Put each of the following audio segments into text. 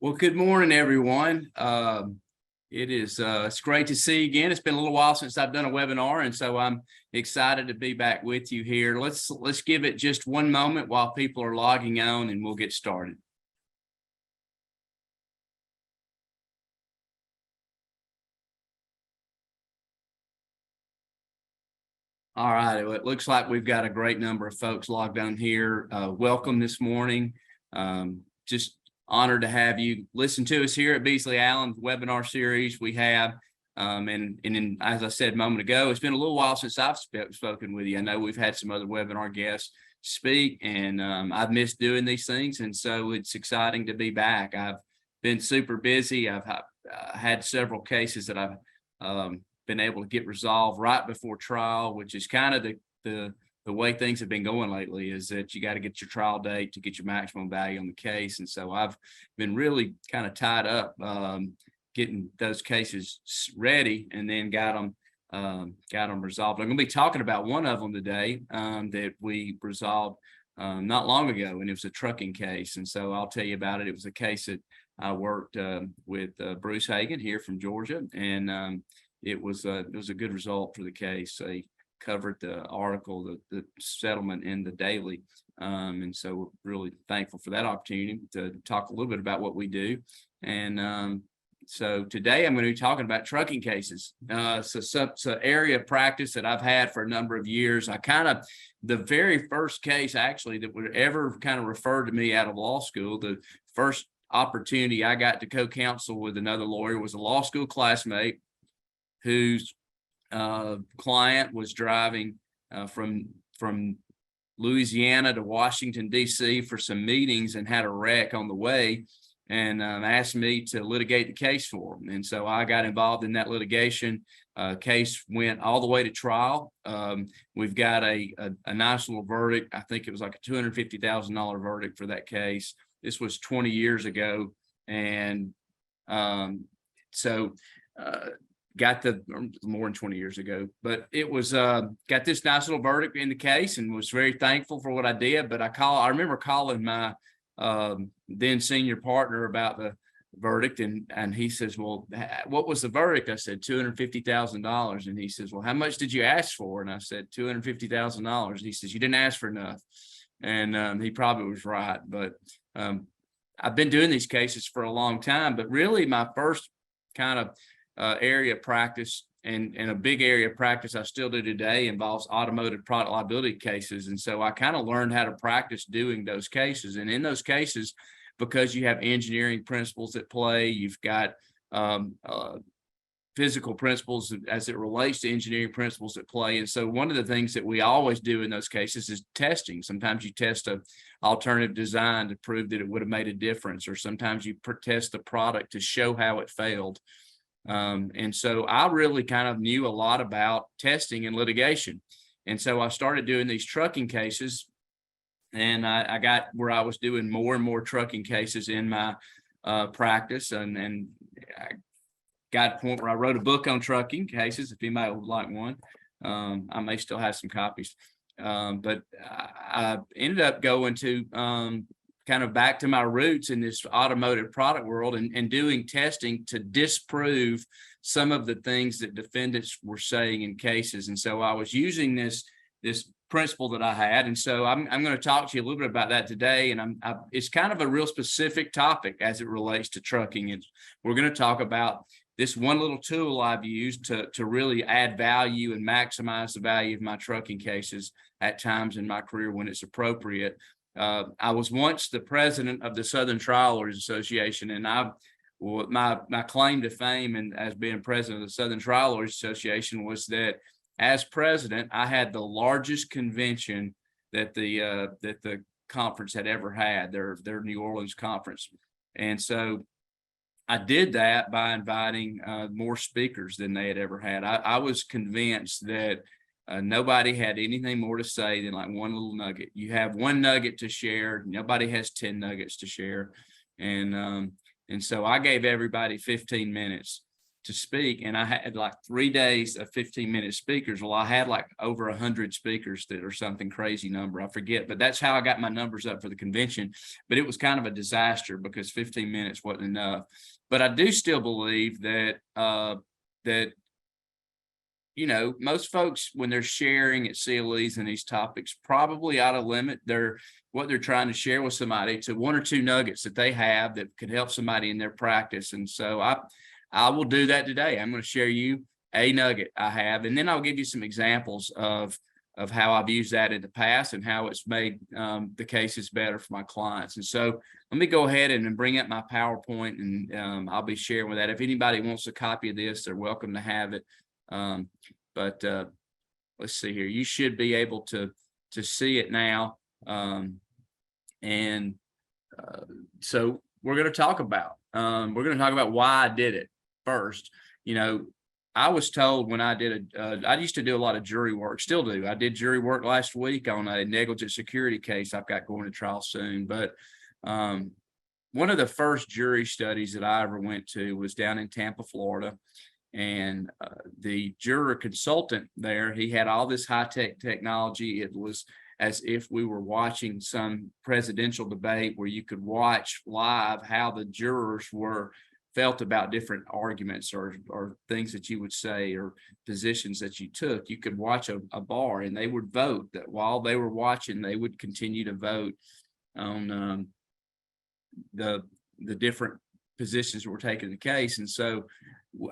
Well, good morning, everyone. It's great to see you again. It's been a little while since I've done a webinar, and so I'm excited to be back with you here. Let's give it just one moment while people are logging on, and we'll get started. All right, well, it looks like we've got a great number of folks logged on here. Welcome this morning. Just honored to have you listen to us here at Beasley Allen webinar series we have. As I said a moment ago, it's been a little while since I've spoken with you. I know we've had some other webinar guests speak, and I've missed doing these things, and so it's exciting to be back. I've been super busy. I've had several cases that I've been able to get resolved right before trial, which is kind of the way things have been going lately, is that you got to get your trial date to get your maximum value on the case. And so I've been really kind of tied up getting those cases ready, and then got them resolved. I'm going to be talking about one of them today that we resolved not long ago, and it was a trucking case. And so I'll tell you about it. It was a case that I worked with Bruce Hagan here from Georgia, and it was a good result for the case. They covered the article, the settlement in the Daily. And so we're really thankful for that opportunity to talk a little bit about what we do. And so today I'm going to be talking about trucking cases. It's an area of practice that I've had for a number of years. The very first case actually that would ever kind of refer to me out of law school, the first opportunity I got to co-counsel with another lawyer was a law school classmate whose client was driving from Louisiana to Washington, D.C. for some meetings, and had a wreck on the way, and asked me to litigate the case for him. And so I got involved in that litigation. Case went all the way to trial. We've got a nice little verdict. I think it was like a $250,000 verdict for that case. This was 20 years ago. And got more than 20 years ago, but it was got this nice little verdict in the case, and was very thankful for what I did. But I remember calling my then senior partner about the verdict, and he says, well, what was the verdict? I said $250,000. And he says, well, how much did you ask for? And I said $250,000. He says, you didn't ask for enough. And he probably was right. But I've been doing these cases for a long time, but really my first kind of area of practice, and a big area of practice I still do today, involves automotive product liability cases. And so I kind of learned how to practice doing those cases. And in those cases, because you have engineering principles at play, you've got physical principles as it relates to engineering principles at play. And so one of the things that we always do in those cases is testing. Sometimes you test an alternative design to prove that it would have made a difference, or sometimes you test the product to show how it failed. And so I really kind of knew a lot about testing and litigation. And so I started doing these trucking cases, and I got where I was doing more and more trucking cases in my practice. And I got a point where I wrote a book on trucking cases, if anybody would like one. I may still have some copies. But I ended up going to kind of back to my roots in this automotive product world, and doing testing to disprove some of the things that defendants were saying in cases. And so I was using this principle that I had. And so I'm going to talk to you a little bit about that today. And it's kind of a real specific topic as it relates to trucking. And we're going to talk about this one little tool I've used to really add value and maximize the value of my trucking cases at times in my career when it's appropriate. I was once the president of the Southern Trial Lawyers Association, and my claim to fame and as being president of the Southern Trial Lawyers Association was that as president, I had the largest convention that the conference had ever had, their New Orleans conference. And so I did that by inviting more speakers than they had ever had. I was convinced that nobody had anything more to say than like one little nugget. You have one nugget to share. Nobody has 10 nuggets to share. And so I gave everybody 15 minutes. to speak, and I had like 3 days of 15-minute speakers. Well, I had like over 100 speakers that or something crazy number. I forget, but that's how I got my numbers up for the convention. But it was kind of a disaster because 15 minutes wasn't enough. But I do still believe that that most folks, when they're sharing at CLEs and these topics, probably ought to limit what they're trying to share with somebody to 1 or 2 nuggets that they have that could help somebody in their practice. And so I will do that today. I'm going to share you a nugget I have, and then I'll give you some examples of how I've used that in the past and how it's made the cases better for my clients. And so let me go ahead and bring up my PowerPoint, and I'll be sharing with that. If anybody wants a copy of this, they're welcome to have it. But let's see here. You should be able to see it now. So we're going to talk about why I did it first. I was told when I did I used to do a lot of jury work, still do. I did jury work last week on a negligent security case I've got going to trial soon. But one of the first jury studies that I ever went to was down in Tampa, Florida. And the juror consultant there, he had all this high-tech technology. It was as if we were watching some presidential debate where you could watch live how the jurors felt about different arguments or things that you would say or positions that you took. You could watch a bar and they would vote. That while they were watching, they would continue to vote on the different positions that were taken in the case. And so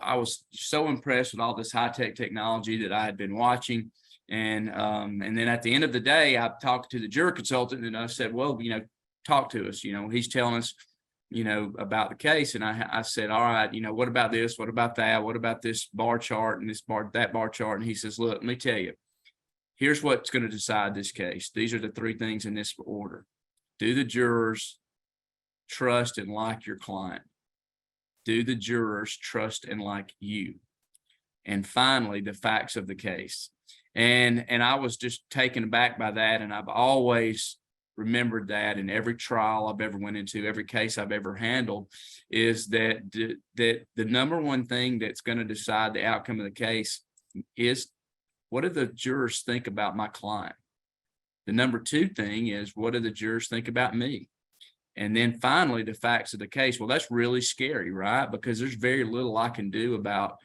I was so impressed with all this high-tech technology that I had been watching. And then at the end of the day, I talked to the juror consultant and I said, well, talk to us. He's telling us, about the case. And I said, all right, what about this? What about that? What about this bar chart and that bar chart? And he says, look, let me tell you, here's what's going to decide this case. These are the 3 things in this order. Do the jurors trust and like your client? Do the jurors trust and like you? And finally, the facts of the case. And I was just taken aback by that. And I've always remembered that in every trial I've ever went into, every case I've ever handled, is that the number one thing that's going to decide the outcome of the case is, what do the jurors think about my client? The number 2 thing is, what do the jurors think about me? And then finally, the facts of the case. Well, that's really scary, right? Because there's very little I can do about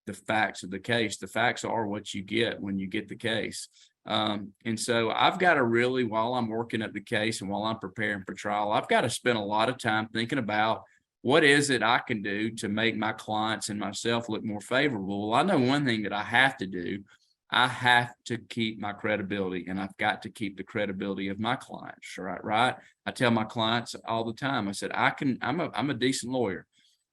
the facts of the case. The facts are what you get when you get the case. And so I've got to really, while I'm working up the case and while I'm preparing for trial, I've got to spend a lot of time thinking about what is it I can do to make my clients and myself look more favorable. Well, I know one thing that I have to do. I have to keep my credibility, and I've got to keep the credibility of my clients, right? I tell my clients all the time, I said, I'm a decent lawyer.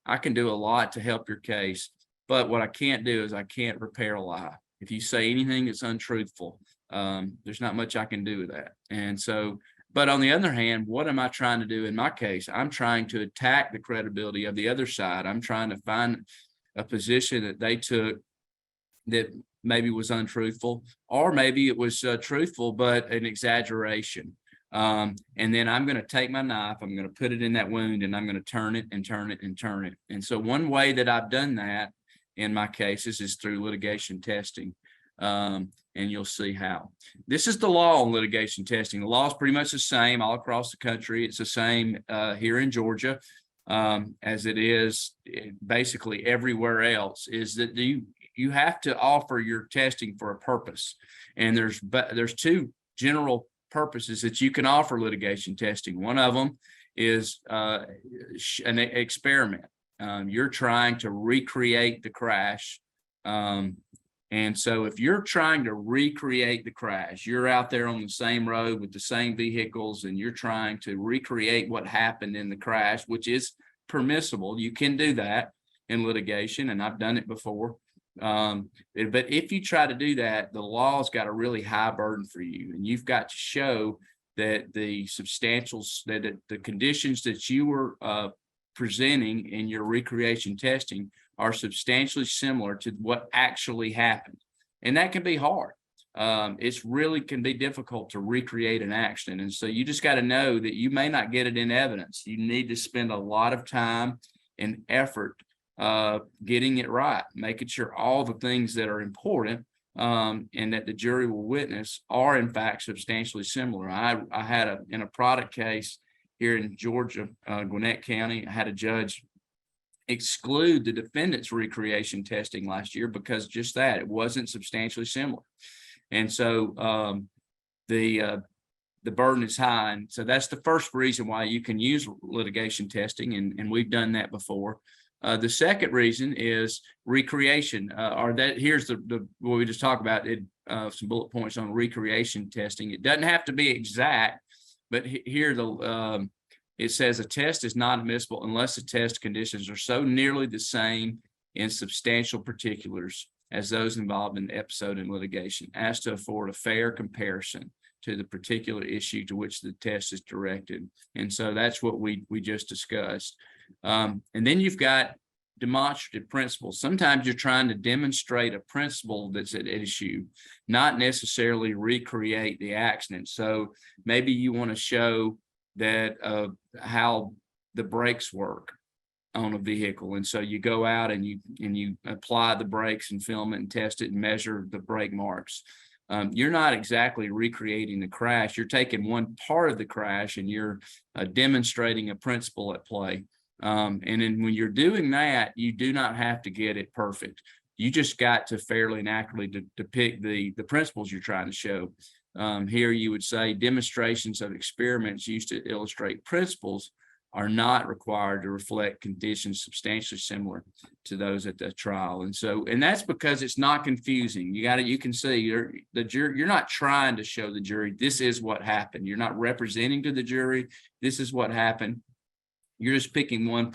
I can do a lot to help your case, but what I can't do is I can't repair a lie. If you say anything that's untruthful, there's not much I can do with that. And so, but on the other hand, what am I trying to do in my case? I'm trying to attack the credibility of the other side. I'm trying to find a position that they took that maybe was untruthful, or maybe it was truthful, but an exaggeration. And then I'm going to take my knife, I'm going to put it in that wound, and I'm going to turn it and turn it and turn it. And so one way that I've done that in my cases is through litigation testing. And you'll see how. This is the law on litigation testing. The law is pretty much the same all across the country. It's the same here in Georgia as it is basically everywhere else, is that you have to offer your testing for a purpose. And there's 2 general purposes that you can offer litigation testing. One of them is an experiment. You're trying to recreate the crash. And so if you're trying to recreate the crash, you're out there on the same road with the same vehicles, and you're trying to recreate what happened in the crash, which is permissible. You can do that in litigation, and I've done it before. But if you try to do that, the law's got a really high burden for you, and you've got to show that the conditions that you were presenting in your recreation testing are substantially similar to what actually happened. And that can be hard. It's really can be difficult to recreate an accident. And so you just got to know that you may not get it in evidence. You need to spend a lot of time and effort getting it right, making sure all the things that are important and that the jury will witness are in fact substantially similar. I had in a product case here in Georgia, Gwinnett County, I had a judge exclude the defendant's recreation testing last year because just that, it wasn't substantially similar. And so the burden is high. And so that's the first reason why you can use litigation testing. And we've done that before. The second reason is recreation, here's the what we just talked about, some bullet points on recreation testing. It doesn't have to be exact, but here it says a test is not admissible unless the test conditions are so nearly the same in substantial particulars as those involved in the episode in litigation as to afford a fair comparison to the particular issue to which the test is directed. And so that's what we just discussed. And then you've got demonstrative principles. Sometimes you're trying to demonstrate a principle that's at issue, not necessarily recreate the accident. So maybe you want to show that how the brakes work on a vehicle. And so you go out and you apply the brakes and film it and test it and measure the brake marks. You're not exactly recreating the crash. You're taking one part of the crash and you're demonstrating a principle at play. And then when you're doing that, you do not have to get it perfect. You just got to fairly and accurately depict the principles you're trying to show. Here you would say demonstrations of experiments used to illustrate principles are not required to reflect conditions substantially similar to those at the trial. And that's because it's not confusing. You can see you're not trying to show the jury this is what happened. You're not representing to the jury this is what happened. You're just picking one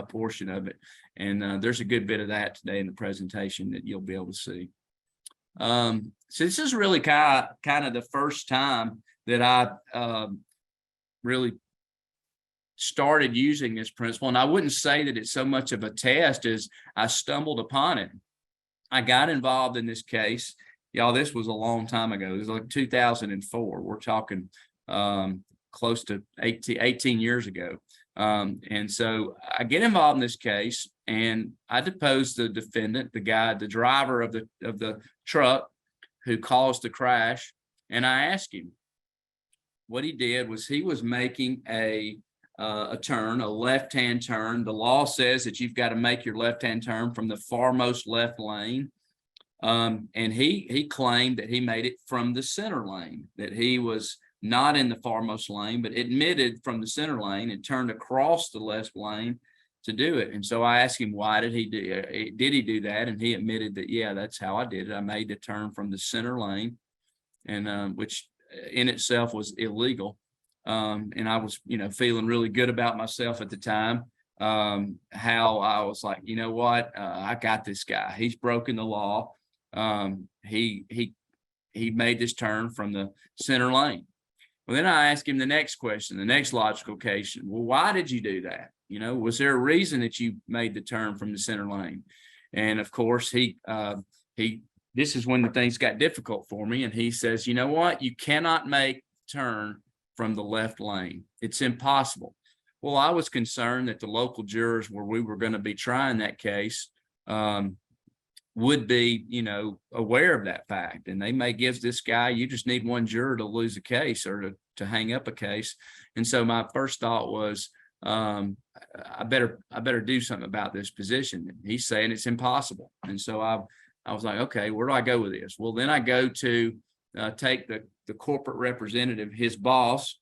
portion of it. And there's a good bit of that today in the presentation that you'll be able to see. So this is really kind of the first time that I really started using this principle. And I wouldn't say that it's so much of a test as I stumbled upon it. I got involved in this case. Y'all, this was a long time ago. It was like 2004. We're talking close to 18 years ago. And so I get involved in this case and I deposed the defendant, the driver of the truck who caused the crash. And I asked him, what he did was he was making a turn, a left-hand turn. The law says that you've got to make your left-hand turn from the farmost left lane. And he claimed that he made it from the center lane, that he was not in the farmost lane, but admitted from the center lane and turned across the left lane to do it. And so I asked him, why did he do that? And he admitted that, yeah, that's how I did it. I made the turn from the center lane, and which in itself was illegal. And I was, feeling really good about myself at the time. How I was like, you know what? I got this guy. He's broken the law. He made this turn from the center lane. Well, then I asked him the next question, the next logical question. Well, why did you do that? Was there a reason that you made the turn from the center lane? And of course, this is when the things got difficult for me. And he says, you know what? You cannot make turn from the left lane. It's impossible. Well, I was concerned that the local jurors where we were going to be trying that case would be, aware of that fact. And they may give this guy, you just need one juror to lose a case or to hang up a case. And so my first thought was, I better do something about this position. And he's saying it's impossible. And so I was like, okay, where do I go with this? Well, then I go to take the corporate representative, his boss.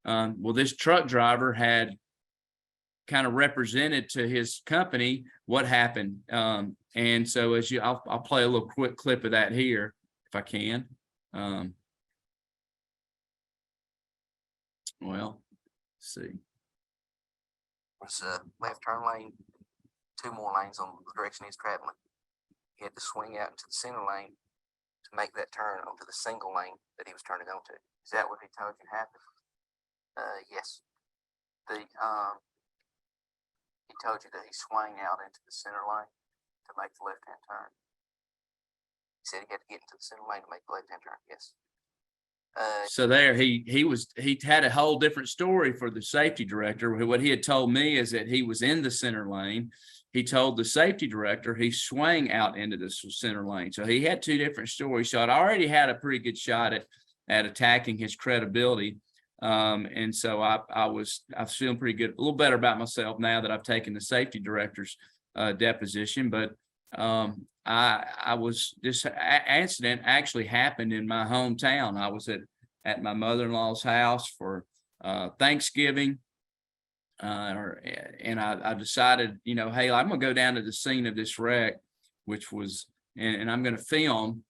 Well, this truck driver had kind of represented to his company what happened. And so I'll play a little quick clip of that here if I can. Well, let's see. It's a left turn lane, 2 more lanes on the direction he's traveling. He had to swing out into the center lane to make that turn onto the single lane that he was turning onto. Is that what he told you happened? Yes. He told you that he swung out into the center lane to make the left-hand turn. He said he had to get into the center lane to make the left-hand turn. Yes. So there he had a whole different story for the safety director. What he had told me is that he was in the center lane he told the safety director he swung out into the center lane. So he had two different stories. So I'd already had a pretty good shot at attacking his credibility. And so I was feeling pretty good, a little better about myself now that I've taken the safety director's deposition. But I was, this incident actually happened in my hometown. I was at my mother-in-law's house for Thanksgiving. And I decided, you know, hey, I'm gonna go down to the scene of this wreck, which was, and I'm gonna film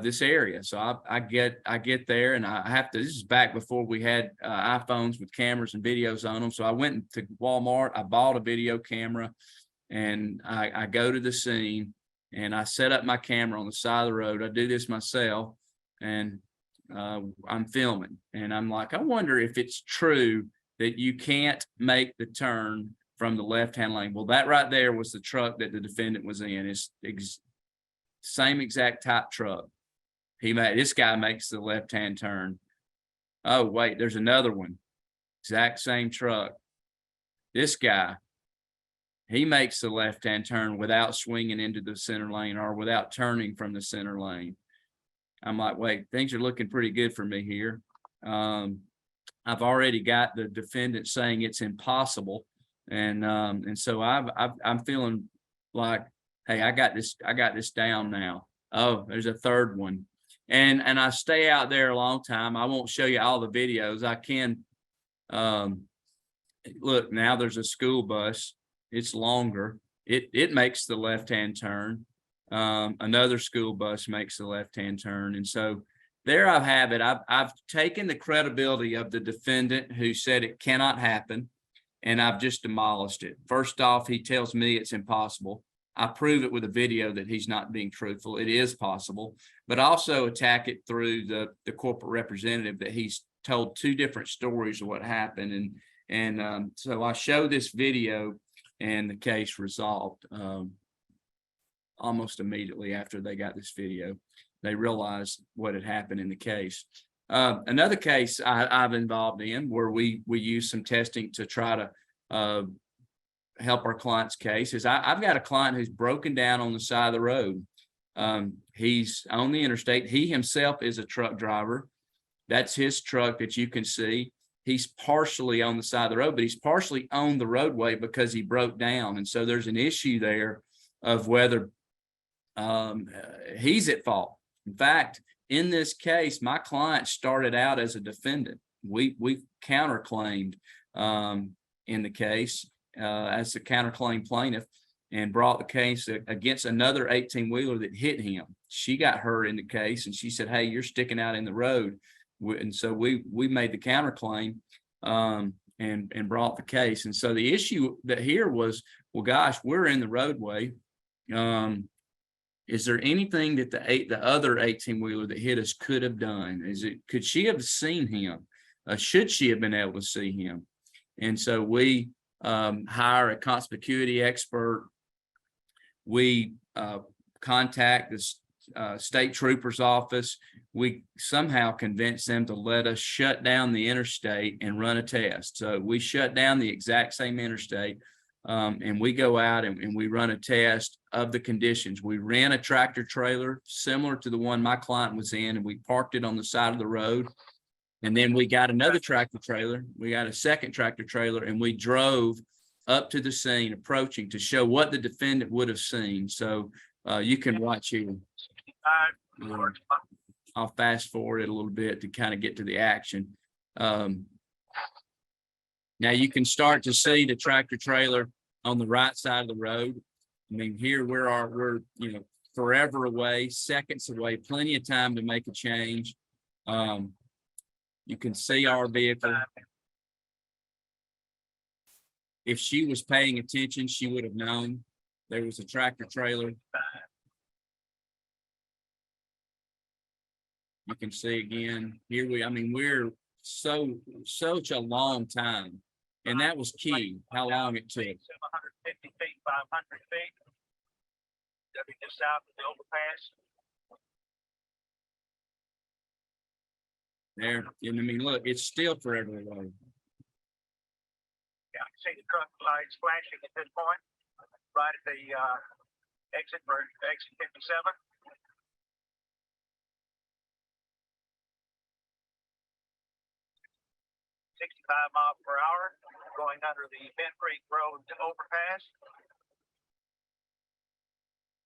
this area. So I get there, and I have to. This is back before we had iPhones with cameras and videos on them. So I went to Walmart. I bought a video camera, and I go to the scene, and I set up my camera on the side of the road. I do this myself, and I'm filming, and I'm like, I wonder if it's true that you can't make the turn from the left-hand lane. Well, that right there was the truck that the defendant was in. It's same exact type truck. This guy makes the left-hand turn. Oh, wait, there's another one. Exact same truck. This guy, he makes the left-hand turn without swinging into the center lane or without turning from the center lane. I'm like, wait, things are looking pretty good for me here. I've already got the defendant saying it's impossible. And so I'm feeling like, hey, I got this down now. Oh, there's a third one. And I stay out there a long time. I won't show you all the videos. I can look, now there's a school bus. It's longer. It makes the left-hand turn. Another school bus makes the left-hand turn. And so there I have it. I've taken the credibility of the defendant who said it cannot happen, and I've just demolished it. First off, he tells me it's impossible. I prove it with a video that he's not being truthful. It is possible, but also attack it through the corporate representative that he's told two different stories of what happened. And so I show this video, and the case resolved almost immediately after they got this video. They realized what had happened in the case. Another case I've involved in where we use some testing to try to help our client's case is I've got a client who's broken down on the side of the road. He's on the interstate. He himself is a truck driver. That's his truck that you can see. He's partially on the side of the road, but he's partially on the roadway because he broke down. And so there's an issue there of whether he's at fault. In fact, in this case, my client started out as a defendant. We counterclaimed in the case as the counterclaim plaintiff and brought the case against another 18-wheeler that hit him. She got hurt in the case, and she said, hey, you're sticking out in the road. And so we made the counterclaim and brought the case. And so the issue that here was, well, gosh, we're in the roadway. Is there anything that the other 18-wheeler that hit us could have done? Could she have seen him? Should she have been able to see him? And so we hire a conspicuity expert. We contact the state trooper's office. We somehow convince them to let us shut down the interstate and run a test. So we shut down the exact same interstate. And we go out and we run a test of the conditions. We ran a tractor trailer similar to the one my client was in, and we parked it on the side of the road. And then we got another tractor trailer. We got a second tractor trailer, and we drove up to the scene approaching to show what the defendant would have seen. So you can watch here. I'll fast forward it a little bit to kind of get to the action. Now you can start to see the tractor trailer on the right side of the road. I mean, here we're forever away, seconds away, plenty of time to make a change. You can see our vehicle. If she was paying attention, she would have known there was a tractor trailer. You can see again, here we're such a long time. And that was key, how long it took. 150 feet, 500 feet. Just south of the overpass. There, and I mean, look, it's still forever away. Yeah, I can see the truck lights flashing at this point. right at the, exit for exit 57. 65 miles per hour, going under the Bent Creek Road overpass.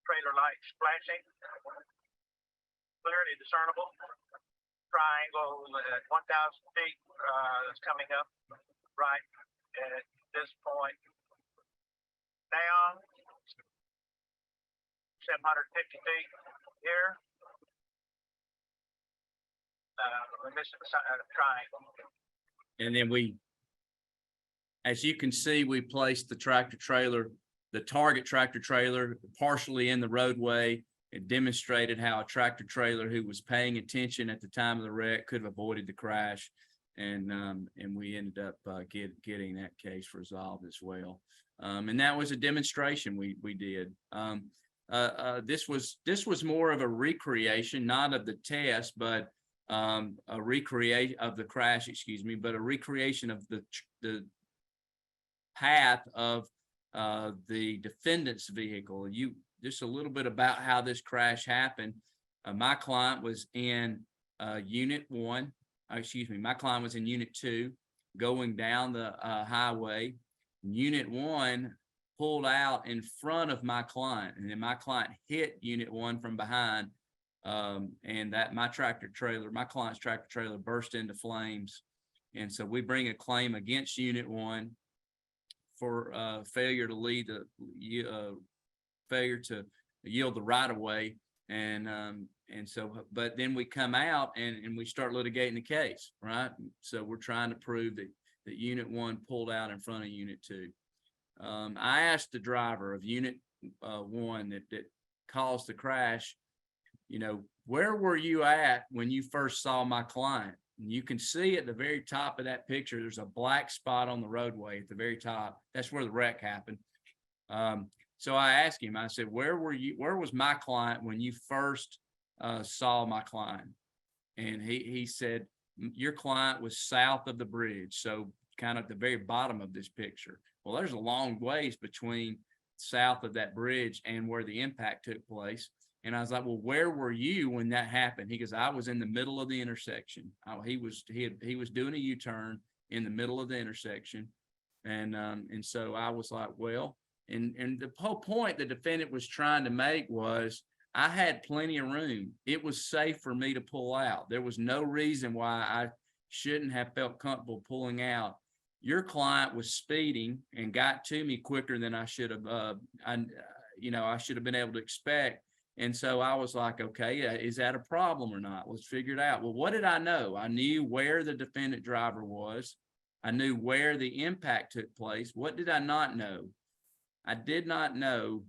Trailer lights flashing, clearly discernible. Triangle at 1,000 feet is coming up right at this point. Down 750 feet here. We're missing the triangle. And then as you can see, we placed the tractor trailer, the target tractor trailer partially in the roadway. It demonstrated how a tractor trailer who was paying attention at the time of the wreck could have avoided the crash. And we ended up getting that case resolved as well. And that was a demonstration we did. This was more of a recreation, not of the test, but a recreation of the crash, excuse me, but a recreation of the path of the defendant's vehicle. Just a little bit about how this crash happened. My client was in unit 1, my client was in unit 2 going down the highway. Unit 1 pulled out in front of my client, and then my client hit unit 1 from behind. And that my client's tractor trailer burst into flames. And so we bring a claim against unit 1 for failure to lead the failure to yield the right of way. And so, but then we come out and we start litigating the case, right? So we're trying to prove that unit 1 pulled out in front of unit 2. I asked the driver of unit 1 that caused the crash, where were you at when you first saw my client? And you can see at the very top of that picture, there's a black spot on the roadway at the very top. That's where the wreck happened. So I asked him, I said, where was my client when you first saw my client? And he said, your client was south of the bridge. So kind of at the very bottom of this picture. Well, there's a long ways between south of that bridge and where the impact took place. And I was like, well, where were you when that happened? He goes, I was in the middle of the intersection. He was doing a U-turn in the middle of the intersection. And so I was like, well, and the whole point the defendant was trying to make was I had plenty of room. It was safe for me to pull out. There was no reason why I shouldn't have felt comfortable pulling out. Your client was speeding and got to me quicker than I should have, I should have been able to expect. And so I was like, okay, is that a problem or not? Let's figure it out. Well, what did I know? I knew where the defendant driver was. I knew where the impact took place. What did I not know? I did not know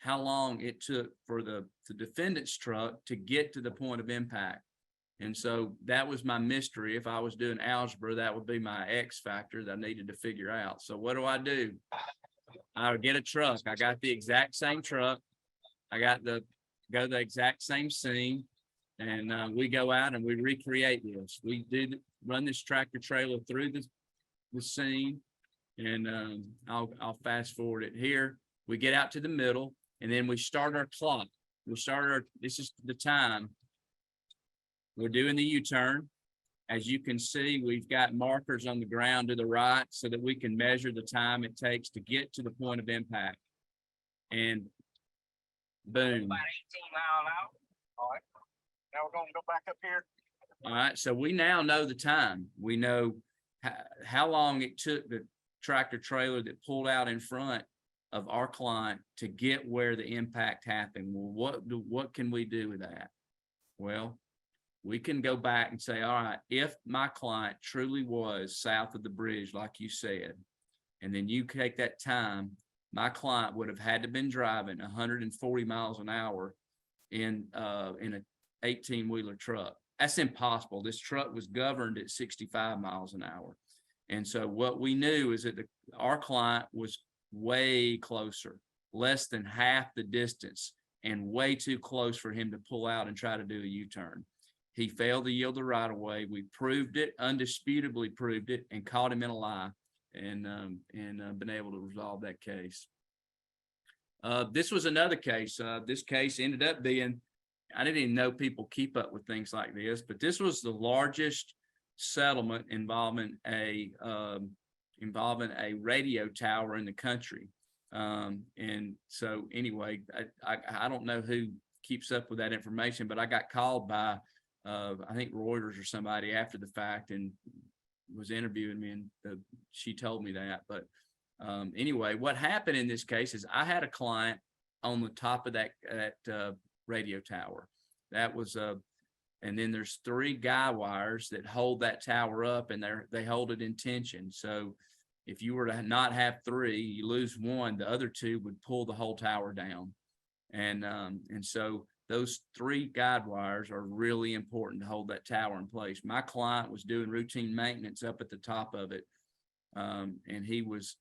how long it took for the defendant's truck to get to the point of impact. And so that was my mystery. If I was doing algebra, that would be my X factor that I needed to figure out. So what do? I would get a truck. I got the exact same truck. I got go to the exact same scene, and we go out and we recreate this. We run this tractor trailer through the scene, and I'll fast forward it here. We get out to the middle, and then we start our clock. This is the time. We're doing the U-turn. As you can see, we've got markers on the ground to the right so that we can measure the time it takes to get to the point of impact. And boom. About 18 miles out. All right. Now we're going to go back up here. All right. So we now know the time. We know how long it took the tractor trailer that pulled out in front of our client to get where the impact happened. Well, what can we do with that? Well, we can go back and say, all right, if my client truly was south of the bridge, like you said, and then you take that time, my client would have had to been driving 140 miles an hour in an 18-wheeler truck. That's impossible. This truck was governed at 65 miles an hour. And so what we knew is that our client was way closer, less than half the distance, and way too close for him to pull out and try to do a U-turn. He failed to yield the right of way. We proved it, undisputably proved it, and caught him in a lie, and been able to resolve that case. This was another case. This case ended up being, I didn't even know people keep up with things like this, but this was the largest settlement involving a radio tower in the country. And so anyway, I don't know who keeps up with that information, but I got called by I think Reuters or somebody after the fact and was interviewing me, and she told me that. But anyway, what happened in this case is I had a client on the top of that radio tower. That was and then there's 3 guy wires that hold that tower up, and they hold it in tension. So if you were to not have 3, you lose 1, the other 2 would pull the whole tower down. And so those 3 guide wires are really important to hold that tower in place. My client was doing routine maintenance up at the top of it. And he was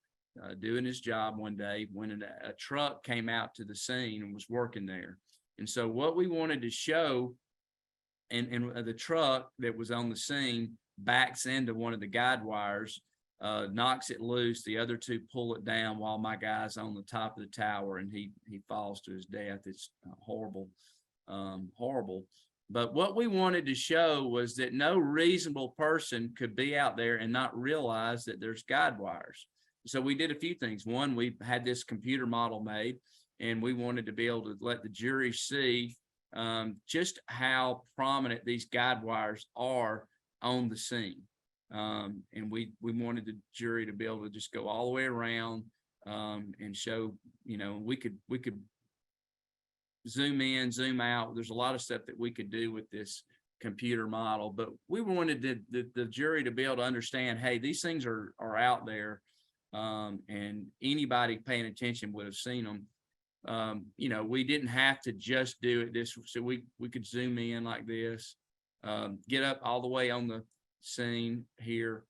doing his job one day when a truck came out to the scene and was working there. And so what we wanted to show, and the truck that was on the scene backs into one of the guide wires, knocks it loose. The other 2 pull it down while my guy's on the top of the tower, and he falls to his death. It's horrible, horrible. But what we wanted to show was that no reasonable person could be out there and not realize that there's guide wires. So we did a few things. One, we had this computer model made, and we wanted to be able to let the jury see just how prominent these guide wires are on the scene. And we wanted the jury to be able to just go all the way around and show, we could zoom in, zoom out. There's a lot of stuff that we could do with this computer model, but we wanted the jury to be able to understand, hey, these things are out there, and anybody paying attention would have seen them. We didn't have to just do it this, so we could zoom in like this, get up all the way on the scene here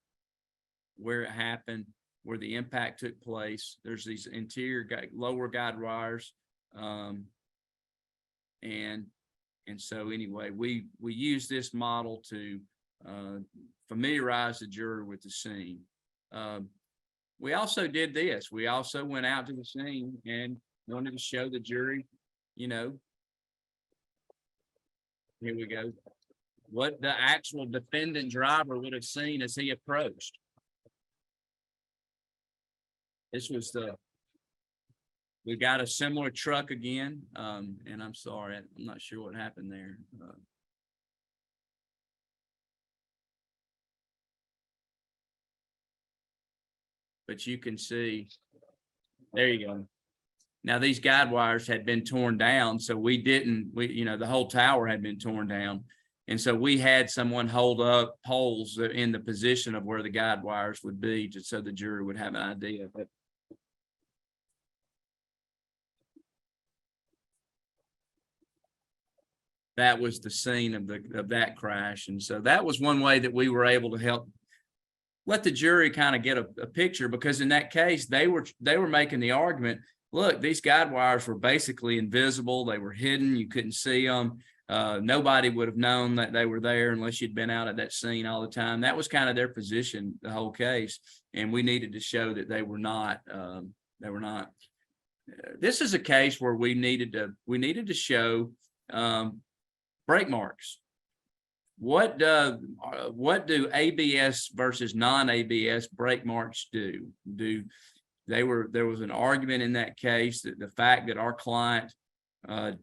where it happened, where the impact took place. There's these interior lower guide wires, and so anyway, we use this model to familiarize the jury with the scene. We also did this. We also went out to the scene and wanted to show the jury, here we go, what the actual defendant driver would have seen as he approached. This was we got a similar truck again, and I'm sorry, I'm not sure what happened there. But you can see, there you go. Now these guide wires had been torn down, so the whole tower had been torn down. And so we had someone hold up poles in the position of where the guide wires would be, just so the jury would have an idea. But that was the scene of that crash. And so that was one way that we were able to help let the jury kind of get a picture, because in that case, they were making the argument, look, these guide wires were basically invisible. They were hidden. You couldn't see them. Nobody would have known that they were there unless you'd been out at that scene all the time. That was kind of their position, the whole case. And we needed to show that they were not. This is a case where we needed to show brake marks. What do ABS versus non-ABS brake marks do? There was an argument in that case that the fact that our client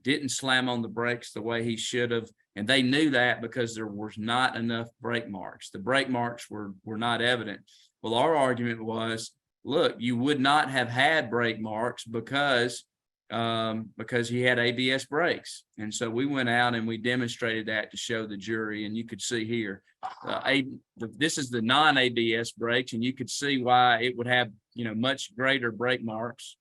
didn't slam on the brakes the way he should have, and they knew that because there was not enough brake marks. The brake marks were not evident. Well, our argument was, look, you would not have had brake marks because he had ABS brakes. And so we went out and we demonstrated that to show the jury, and you could see here, this is the non-ABS brakes, and you could see why it would have, much greater brake marks.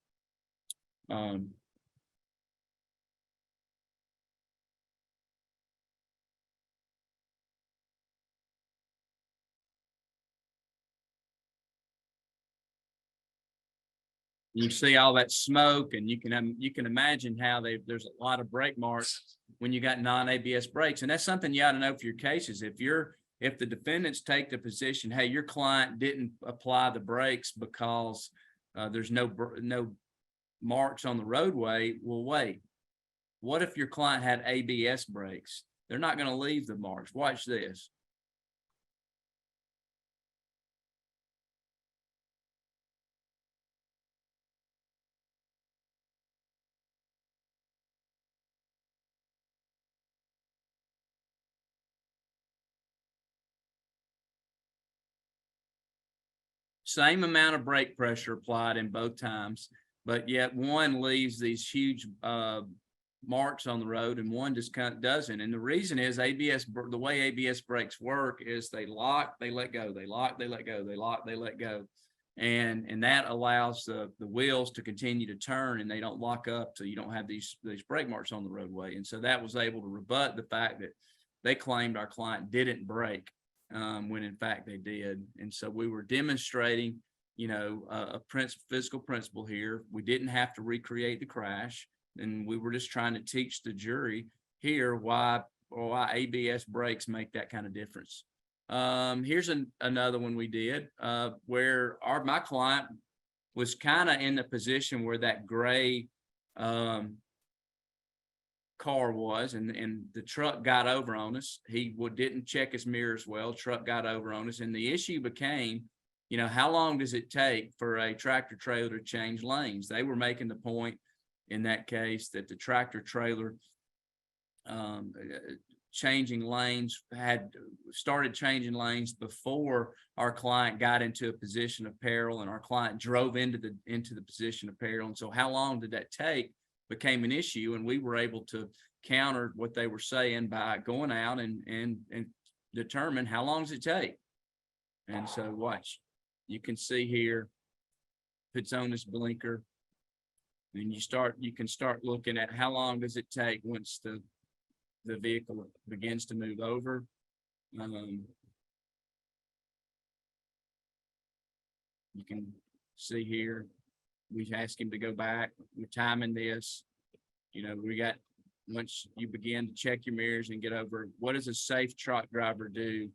You see all that smoke, and you can imagine how there's a lot of brake marks when you got non-ABS brakes. And that's something you ought to know for your cases. If the defendants take the position, hey, your client didn't apply the brakes because there's no marks on the roadway. Well, wait, what if your client had ABS brakes? They're not going to leave the marks. Watch this. Same amount of brake pressure applied in both times, but yet one leaves these huge marks on the road and one just kind of doesn't. And the reason is ABS, the way ABS brakes work is they lock, they let go, they lock, they let go, they lock, they let go. And that allows the wheels to continue to turn and they don't lock up, so you don't have these brake marks on the roadway. And so that was able to rebut the fact that they claimed our client didn't brake. When in fact they did. And so we were demonstrating, a physical principle here. We didn't have to recreate the crash, and we were just trying to teach the jury here why ABS brakes make that kind of difference. Here's another one we did where my client was kind of in the position where that gray car was, and the truck got over on us. He didn't check his mirrors well. Truck got over on us, and the issue became, how long does it take for a tractor trailer to change lanes? They were making the point in that case that the tractor trailer changing lanes had started changing lanes before our client got into a position of peril, and our client drove into the position of peril. And so how long did that take became an issue, and we were able to counter what they were saying by going out and determine how long does it take. And so watch, you can see here, puts on this blinker, and you can start looking at how long does it take once the vehicle begins to move over. You can see here, we ask him to go back. We're timing this. We got, once you begin to check your mirrors and get over, what does a safe truck driver do?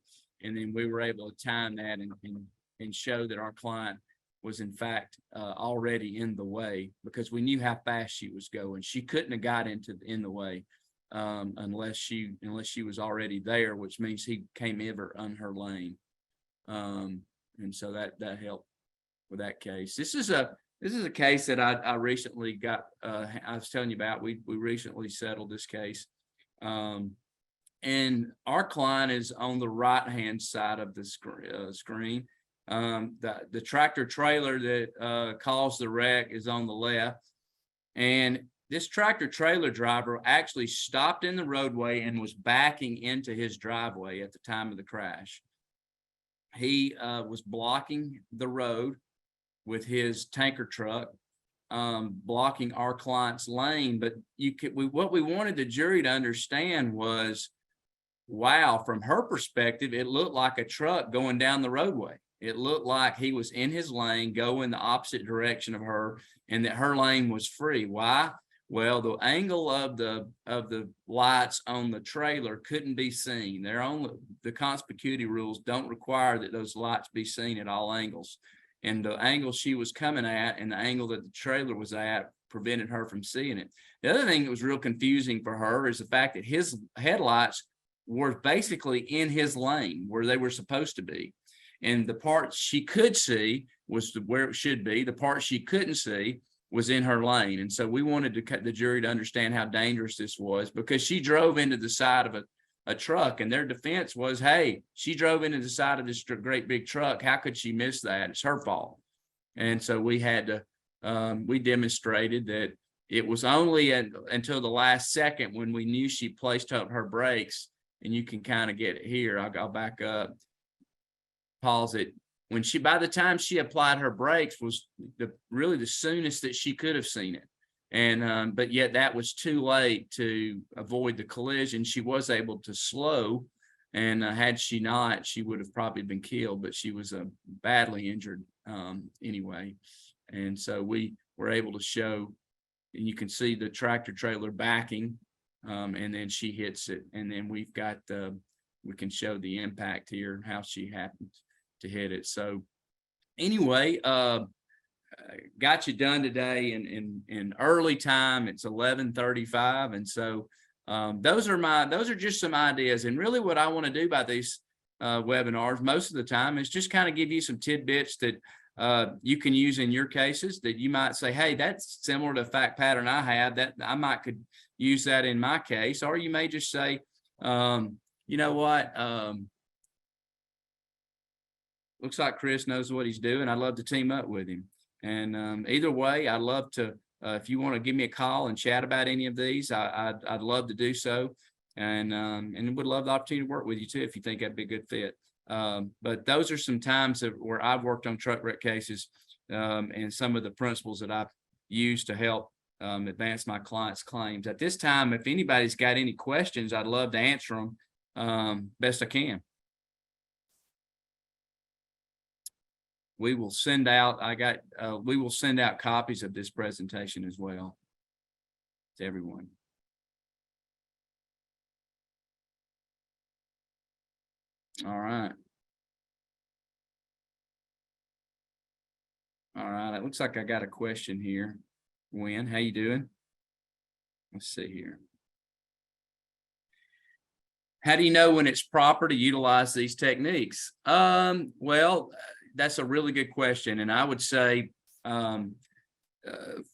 And then we were able to time that and show that our client was in fact already in the way, because we knew how fast she was going. She couldn't have got in the way unless she was already there, which means he came ever on her lane. And so that helped with that case. This is a case that I recently got, I was telling you about. We recently settled this case. And our client is on the right-hand side of the screen. The tractor trailer that caused the wreck is on the left. And this tractor trailer driver actually stopped in the roadway and was backing into his driveway at the time of the crash. He was blocking the road with his tanker truck, blocking our client's lane. But what we wanted the jury to understand was, wow, from her perspective, it looked like a truck going down the roadway. It looked like he was in his lane, going the opposite direction of her, and that her lane was free. Why? Well, the angle of the lights on the trailer couldn't be seen. The conspicuity rules don't require that those lights be seen at all angles. And the angle she was coming at and the angle that the trailer was at prevented her from seeing it. The other thing that was real confusing for her is the fact that his headlights were basically in his lane where they were supposed to be. And the part she could see was where it should be. The part she couldn't see was in her lane. And so we wanted the jury to understand how dangerous this was, because she drove into the side of a truck, and their defense was, hey, she drove into the side of this great big truck. How could she miss that? It's her fault. And so we had to, we demonstrated that it was only until the last second when we knew she placed up her brakes, and you can kind of get it here. I'll back up, pause it. By the time she applied her brakes was really the soonest that she could have seen it. And, but yet that was too late to avoid the collision. She was able to slow, and had she not, she would have probably been killed, but she was badly injured anyway. And so we were able to show, and you can see the tractor trailer backing, and then she hits it. And then we can show the impact here, how she happened to hit it. So anyway, got you done today in early time. It's 11:35, and so those are just some ideas. And really, what I want to do by these webinars most of the time is just kind of give you some tidbits that you can use in your cases that you might say, hey, that's similar to a fact pattern I have, that I might could use that in my case. Or you may just say, you know what, looks like Chris knows what he's doing. I'd love to team up with him. And either way, I'd love to, if you want to give me a call and chat about any of these, I'd love to do so. And would love the opportunity to work with you too, if you think that'd be a good fit. But those are some times where I've worked on truck wreck cases, and some of the principles that I've used to help advance my clients' claims. At this time, if anybody's got any questions, I'd love to answer them best I can. We will send out, we will send out copies of this presentation as well to everyone. All right. All right. It looks like I got a question here. Wynn, how you doing? Let's see here. How do you know when it's proper to utilize these techniques? Well, that's a really good question. And I would say,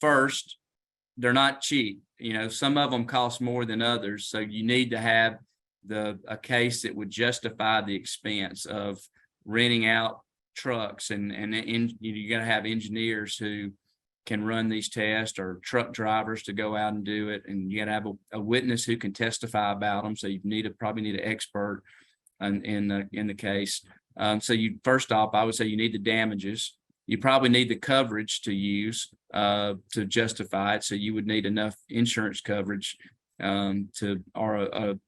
first, they're not cheap. Some of them cost more than others. So you need to have a case that would justify the expense of renting out trucks, and you got to have engineers who can run these tests, or truck drivers to go out and do it. And you got to have a witness who can testify about them. So you probably need an expert in the case. So first off, I would say you need the damages. You probably need the coverage to use to justify it. So you would need enough insurance coverage or a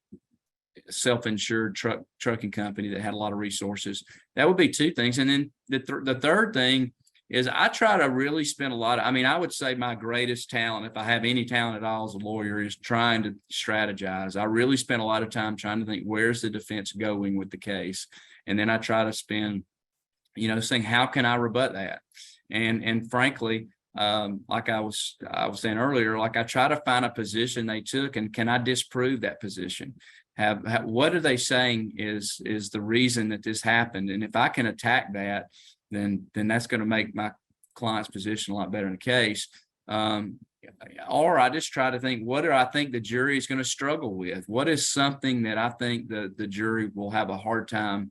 self-insured trucking company that had a lot of resources. That would be two things. And then the third thing is I try to really spend a lot of, I would say my greatest talent, if I have any talent at all as a lawyer, is trying to strategize. I really spend a lot of time trying to think, where's the defense going with the case? And then I try to spend, saying, how can I rebut that? And frankly, like I was saying earlier, like I try to find a position they took, and can I disprove that position? What are they saying is the reason that this happened? And if I can attack that, then that's going to make my client's position a lot better in the case. Or I just try to think, what do I think the jury is going to struggle with? What is something that I think the jury will have a hard time,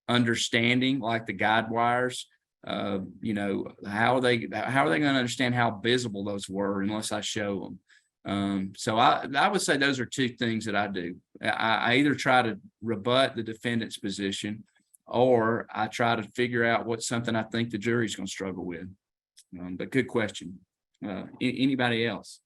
understanding, like the guide wires? How are they going to understand how visible those were unless I show them? So I would say those are two things that I do. I either try to rebut the defendant's position, or I try to figure out what's something I think the jury's going to struggle with. But good question. Anybody else?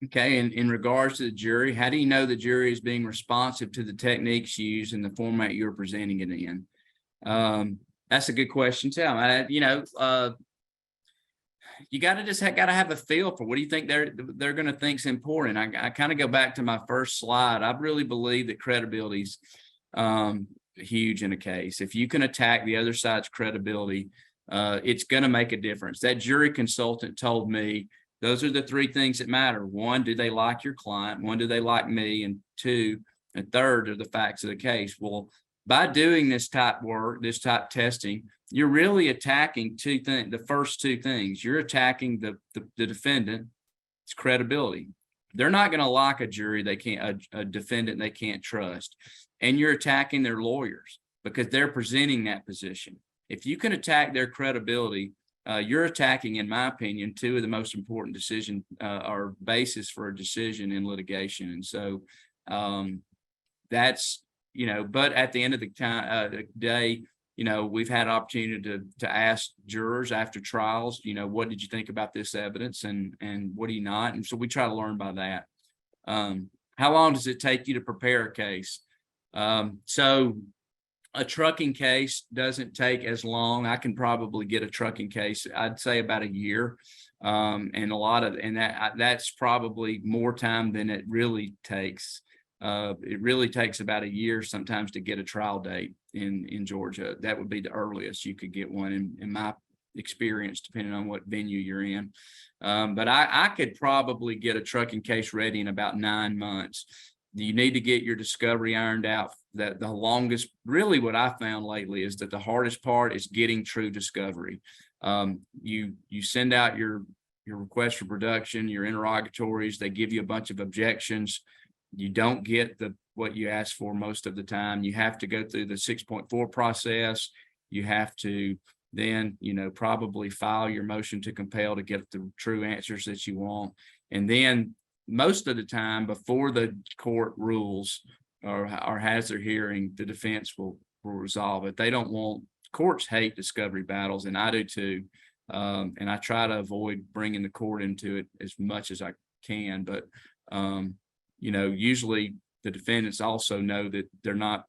Okay, and in regards to the jury, how do you know the jury is being responsive to the techniques used in the format you're presenting it in? That's a good question too. You got to have a feel for what do you think they're going to think is important. I kind of go back to my first slide. I really believe that credibility is huge in a case. If you can attack the other side's credibility, it's going to make a difference. That jury consultant told me those are the three things that matter. One, do they like your client? One, do they like me? And two, and third are the facts of the case. Well, by doing this type work, this type testing, you're really attacking two things. The first two things, you're attacking the defendant's credibility. They're not going to like a jury a defendant they can't trust. And you're attacking their lawyers because they're presenting that position. If you can attack their credibility, you're attacking, in my opinion, two of the most important decision or basis for a decision in litigation. And so that's, but at the end of the day, we've had opportunity to ask jurors after trials, what did you think about this evidence, and what do you not? And so we try to learn by that. How long does it take you to prepare a case? So A trucking case doesn't take as long. I can probably get a trucking case, I'd say about a year. And that's probably more time than it really takes. It really takes about a year sometimes to get a trial date in Georgia. That would be the earliest you could get one in my experience, depending on what venue you're in. But I could probably get a trucking case ready in about 9 months. You need to get your discovery ironed out. That the longest, really what I found lately is that the hardest part is getting true discovery. You send out your request for production, your interrogatories, they give you a bunch of objections. You don't get what you ask for most of the time. You have to go through the 6.4 process. You have to then, probably file your motion to compel to get the true answers that you want. And then most of the time before the court rules or has their hearing, the defense will resolve it. They don't want, courts hate discovery battles, and I do too. And I try to avoid bringing the court into it as much as I can, but usually the defendants also know that they're not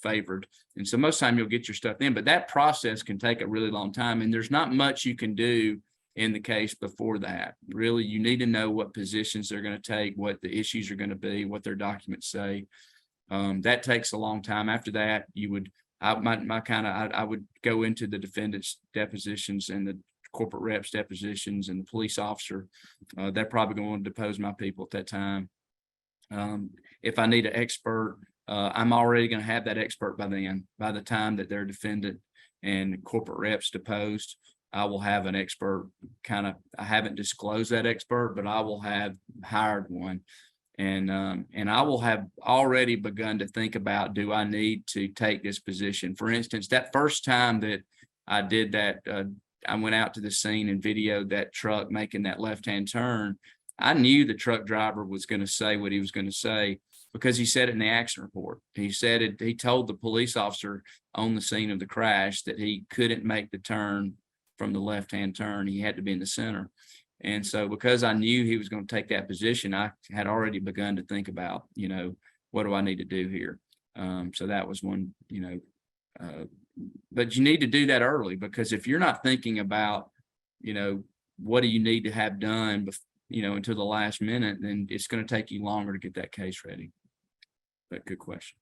favored. And so most time you'll get your stuff in, but that process can take a really long time. And there's not much you can do in the case before that. Really, you need to know what positions they're going to take, what the issues are going to be, what their documents say. That takes a long time. After that, I would go into the defendant's depositions and the corporate reps depositions and the police officer. They're probably going to depose my people at that time. If I need an expert, I'm already going to have that expert by then. By the time that their defendant and corporate reps deposed, I will have an expert. I haven't disclosed that expert, but I will have hired one. And I will have already begun to think about, do I need to take this position? For instance, that first time that I did that, I went out to the scene and videoed that truck making that left-hand turn. I knew the truck driver was going to say what he was going to say because he said it in the accident report. He said it, he told the police officer on the scene of the crash that he couldn't make the turn from the left-hand turn. He had to be in the center. And so because I knew he was going to take that position, I had already begun to think about, what do I need to do here? So that was one, but you need to do that early, because if you're not thinking about, what do you need to have done, until the last minute, then it's going to take you longer to get that case ready. But good question.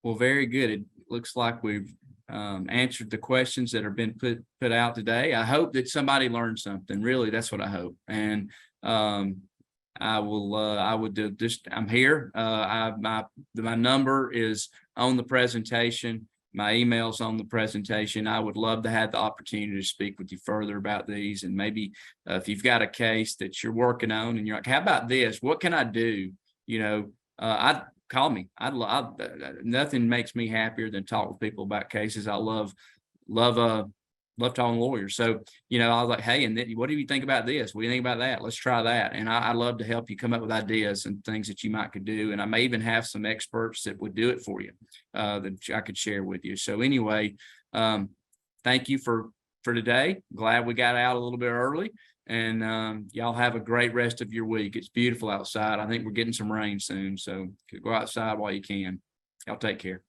Well, very good. It looks like we've answered the questions that have been put out today. I hope that somebody learned something. Really, that's what I hope. And I would do just, I'm here. My number is on the presentation. My email's on the presentation. I would love to have the opportunity to speak with you further about these. And maybe if you've got a case that you're working on and you're like, how about this? What can I do? I'd call me. Nothing makes me happier than talk with people about cases. I love talking lawyers. So, I was like, hey, and then what do you think about this? What do you think about that? Let's try that. And I love to help you come up with ideas and things that you could do. And I may even have some experts that would do it for you that I could share with you. So anyway, thank you for today. Glad we got out a little bit early. And y'all have a great rest of your week. It's beautiful outside. I think we're getting some rain soon. So go outside while you can. Y'all take care.